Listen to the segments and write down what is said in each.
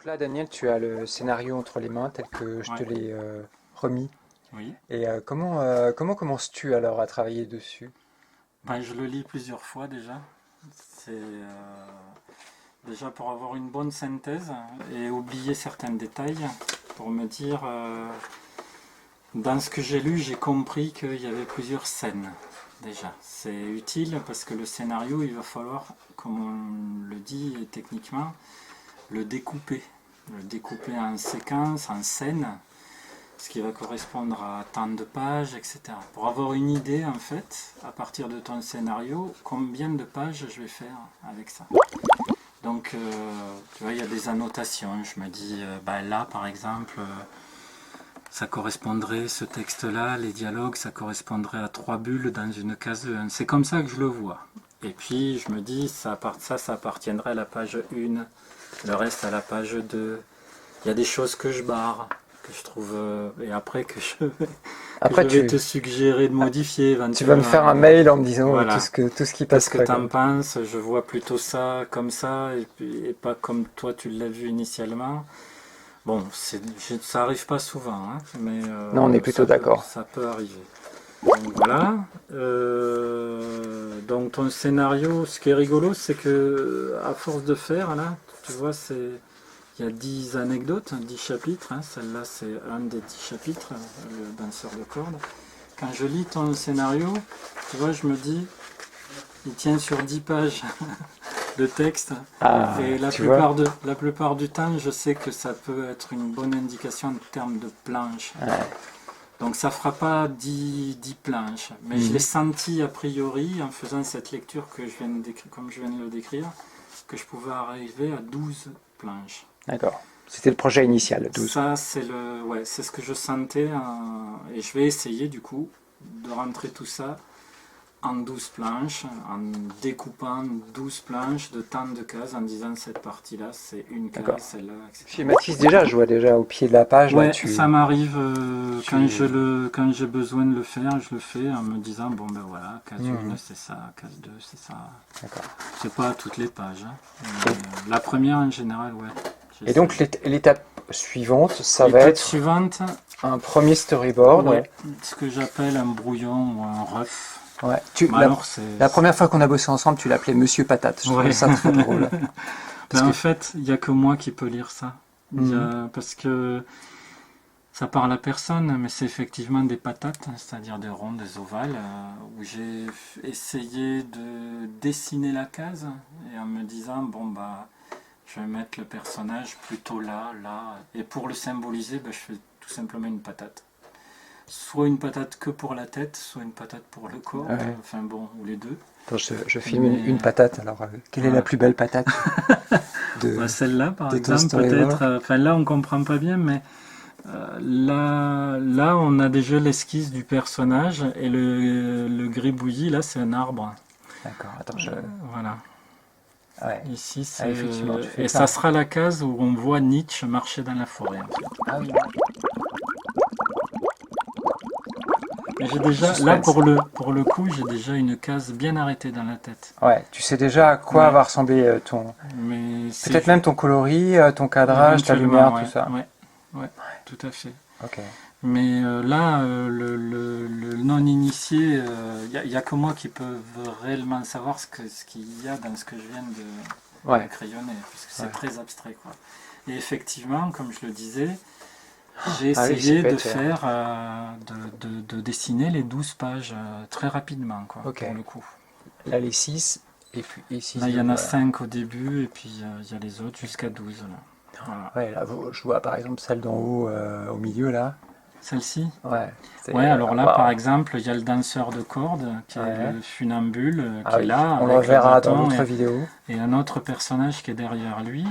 Donc là, Daniel, tu as le scénario entre les mains tel que je te Ouais, l'ai remis. oui. Et comment commences-tu alors à travailler dessus? Ben, je le lis plusieurs fois déjà. C'est déjà pour avoir une bonne synthèse et oublier certains détails. Pour me dire, dans ce que j'ai lu, j'ai compris qu'il y avait plusieurs scènes. Déjà, c'est utile parce que le scénario, il va falloir, comme on le dit techniquement, le découper. Le découper en séquences, en scènes, ce qui va correspondre à tant de pages, etc. Pour avoir une idée, en fait, à partir de ton scénario, combien de pages je vais faire avec ça. Donc, tu vois, il y a des annotations. Je me dis, bah là, par exemple, ça correspondrait, ce texte-là, les dialogues, ça correspondrait à 3 bulles dans une case 1. C'est comme ça que je le vois. Et puis, je me dis, ça appartiendrait à la page 1, le reste à la page 2. Il y a des choses que je barre, que je trouve, et après que je Après, vais te suggérer de modifier tu vas me éventuellement. faire un mail en me disant Voilà. tout ce qui passe Qu'est-ce que pas, tu quoi. en penses? Je vois plutôt ça comme ça, et pas comme toi tu l'as vu initialement. Bon, ça arrive pas souvent, hein, mais Non, on est plutôt d'accord. ça peut arriver. Donc voilà. Donc ton scénario, ce qui est rigolo, c'est que à force de faire, là, tu vois, il y a 10 anecdotes, 10 chapitres. Hein. Celle-là, c'est un des 10 chapitres, le danseur de cordes. Quand je lis ton scénario, tu vois, je me dis, il tient sur 10 pages de texte. Ah, Et tu vois? la plupart du temps, je sais que ça peut être une bonne indication en termes de planches. Ouais. Donc ça fera pas 10 planches. Mais je l'ai Mhm. senti a priori, en faisant cette lecture que je viens de décrire, comme je viens de le décrire, que je pouvais arriver à 12 planches. D'accord. C'était le projet initial, 12. Ça, ouais, c'est ce que je sentais. Et je vais essayer du coup de rentrer tout ça en 12 planches, en découpant 12 planches de tant de cases, en disant cette partie-là, c'est une D'accord. case, celle-là, etc. Schématise déjà, je vois déjà au pied de la page, là, Ouais, ça m'arrive tu... quand j'ai besoin de le faire, je le fais en me disant, bon ben voilà, case 1 Mhm. c'est ça, case 2 c'est ça. D'accord. C'est pas toutes les pages. Hein. La première en général, ouais. Et J'essaie. donc l'étape suivante, ça va L'étape être suivante, un premier storyboard. ouais, ce que j'appelle un brouillon ou un rough. Ouais. Mais alors c'est... La première fois qu'on a bossé ensemble, tu l'appelais Monsieur Patate. Je trouvais Ouais. ça très drôle. Parce Ben, que... en fait, il n'y a que moi qui peux lire ça. Mhm. Parce que ça parle à personne, mais c'est effectivement des patates, c'est-à-dire des ronds, des ovales, où j'ai essayé de dessiner la case et en me disant, bon bah, je vais mettre le personnage plutôt là, là, et pour le symboliser, ben, je fais tout simplement une patate. Soit une patate que pour la tête, soit une patate pour le corps, Ouais. enfin bon, ou les deux. Attends, je filme une Mais patate. Alors, quelle est la voilà. plus belle patate Bah, de, celle-là, par de ton exemple, storyboard? peut-être, enfin là on comprend pas bien, mais là, on a déjà l'esquisse du personnage et le gribouillis, là, c'est un arbre. D'accord, attends, Voilà. ouais. Ici, Ah, c'est... effectivement, tu fais Et ça ça. sera la case où on voit Nietzsche marcher dans la forêt, en fait. Ah oui, Mais j'ai déjà, là, suspense. pour le coup, j'ai déjà une case bien arrêtée dans la tête. Ouais, tu sais déjà à quoi Ouais. va ressembler ton... Mais c'est Peut-être même ton coloris, ton cadrage, ta lumière, éventuellement, tout ouais. ça. Ouais. Ouais. Tout à fait. Ok. Mais là, le non-initié, il y a que moi qui peux réellement savoir ce qu'il y a dans ce que je viens de Ouais. crayonner, puisque Ouais. c'est très abstrait, quoi. Et effectivement, comme je le disais, j'ai Ah oui, ça essayé peut de être... faire, de dessiner les 12 pages très rapidement, quoi, Ok. pour le coup. Là, les 6 et puis et Là, 6 il y de... en a Voilà. 5 au début, et puis il y a les autres jusqu'à 12, là. Voilà. Ouais, là, je vois par exemple celle d'en haut, au milieu, là. Celle-ci? Ouais, Ouais, c'est... alors là, par Waouh. exemple, il y a le danseur de cordes, qui est Ouais. le funambule, Ah qui est oui, là, on le avec le reverra dans bâton, l'autre vidéo. et un autre personnage qui est derrière lui,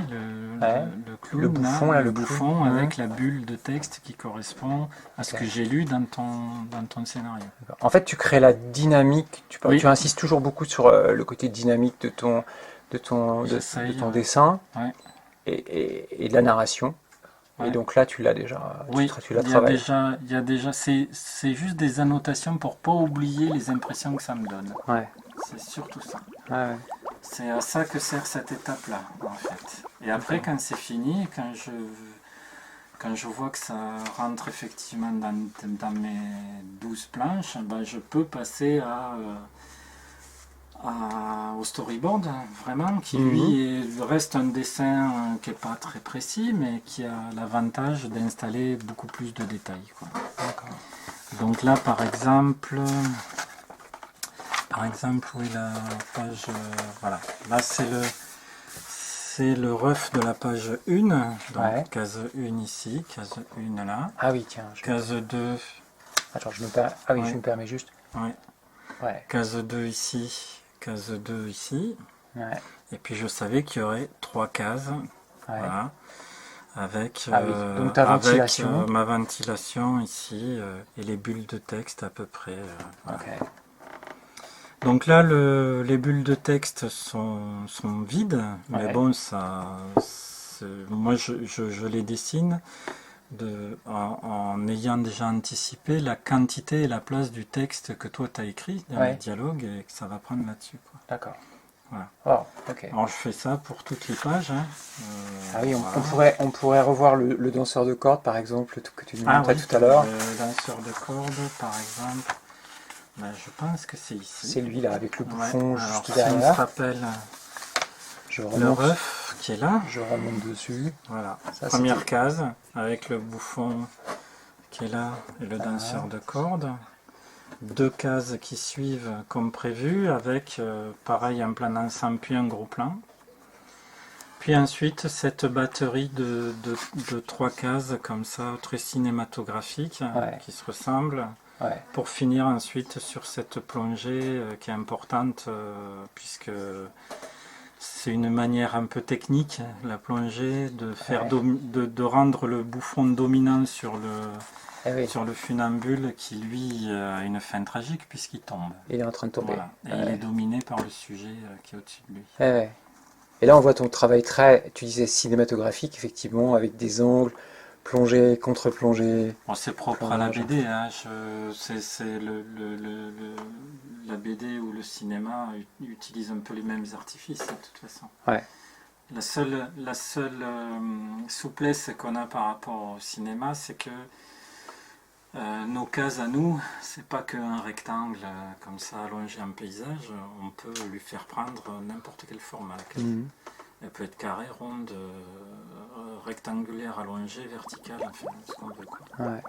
Ouais. le Le clown, là, bouffon, là, le le clown. bouffon, Hein. avec la bulle de texte qui correspond à ce Ok. que j'ai lu dans ton scénario. En fait, tu crées la dynamique. Oui, Tu insistes toujours beaucoup sur le côté dynamique de j'essaye, ton dessin ouais. Ouais, et de la narration. Et ouais. donc là, tu l'as déjà, Oui, tu l'as travaillé. c'est juste des annotations pour pas oublier les impressions que ça me donne. Ouais. C'est surtout ça. Ouais, ouais. C'est à ça que sert cette étape-là, en fait. Et après, D'accord. quand c'est fini, quand je vois que ça rentre effectivement dans mes 12 planches, ben, je peux passer au storyboard, vraiment, qui Mhm. reste un dessin qui n'est pas très précis, mais qui a l'avantage d'installer beaucoup plus de détails, quoi. D'accord. Donc là, oui, la page, voilà. Là, c'est le ref de la page 1, donc Ouais. case 1 ici, case 1 là, Ah oui, tiens. case 2, Attends, ah oui, je ouais, me permets juste. ouais, Ouais. case 2 ici, case 2 ici, Ouais. et puis je savais qu'il y aurait 3 cases, Ouais. voilà, avec, Ah oui. Donc ta ventilation. ma ventilation ici, et les bulles de texte à peu près, voilà. Ok. Donc là, les bulles de texte sont vides, mais Ouais. bon, moi je les dessine en ayant déjà anticipé la quantité et la place du texte que toi tu as écrit dans les Ouais. dialogues et que ça va prendre là-dessus, quoi. D'accord. Voilà. Oh, ok. Alors je fais ça pour toutes les pages, hein. Ah oui, Voilà. on pourrait revoir le danseur de cordes, par exemple, que tu nous Ah montrais oui, tout à l'heure. le danseur de cordes, par exemple. Ben, je pense que c'est ici. C'est lui là, avec le Ouais, bouffon alors juste si on se derrière. rappelle Je le remonte, ref qui est là, je remonte dessus. voilà, Ça, première c'était. case avec le bouffon qui est là et le Ah, danseur de cordes. Deux cases qui suivent comme prévu avec pareil un plan d'ensemble puis un gros plan. Puis ensuite cette batterie de trois cases comme ça très cinématographique ouais, qui se ressemblent ouais, pour finir ensuite sur cette plongée qui est importante puisque c'est une manière un peu technique, la plongée, ouais. de rendre le bouffon dominant Eh oui, sur le funambule qui lui a une fin tragique puisqu'il tombe. il est en train de tomber. Voilà. Et il est Ouais, dominé par le sujet qui est au-dessus de lui. eh ouais. Et là, on voit ton travail très, tu disais cinématographique, effectivement, avec des angles, plongée, contre-plongée, Bon, c'est propre à la plongeage. BD, hein. C'est la BD ou le cinéma utilise un peu les mêmes artifices de toute façon. Ouais, La seule souplesse qu'on a par rapport au cinéma, c'est que nos cases à nous, c'est pas qu'un rectangle comme ça allongé en paysage, on peut lui faire prendre n'importe quelle forme à la case. mhm, Elle peut être carrée, ronde, rectangulaire, allongée, verticale, enfin ce qu'on veut, quoi. ouais.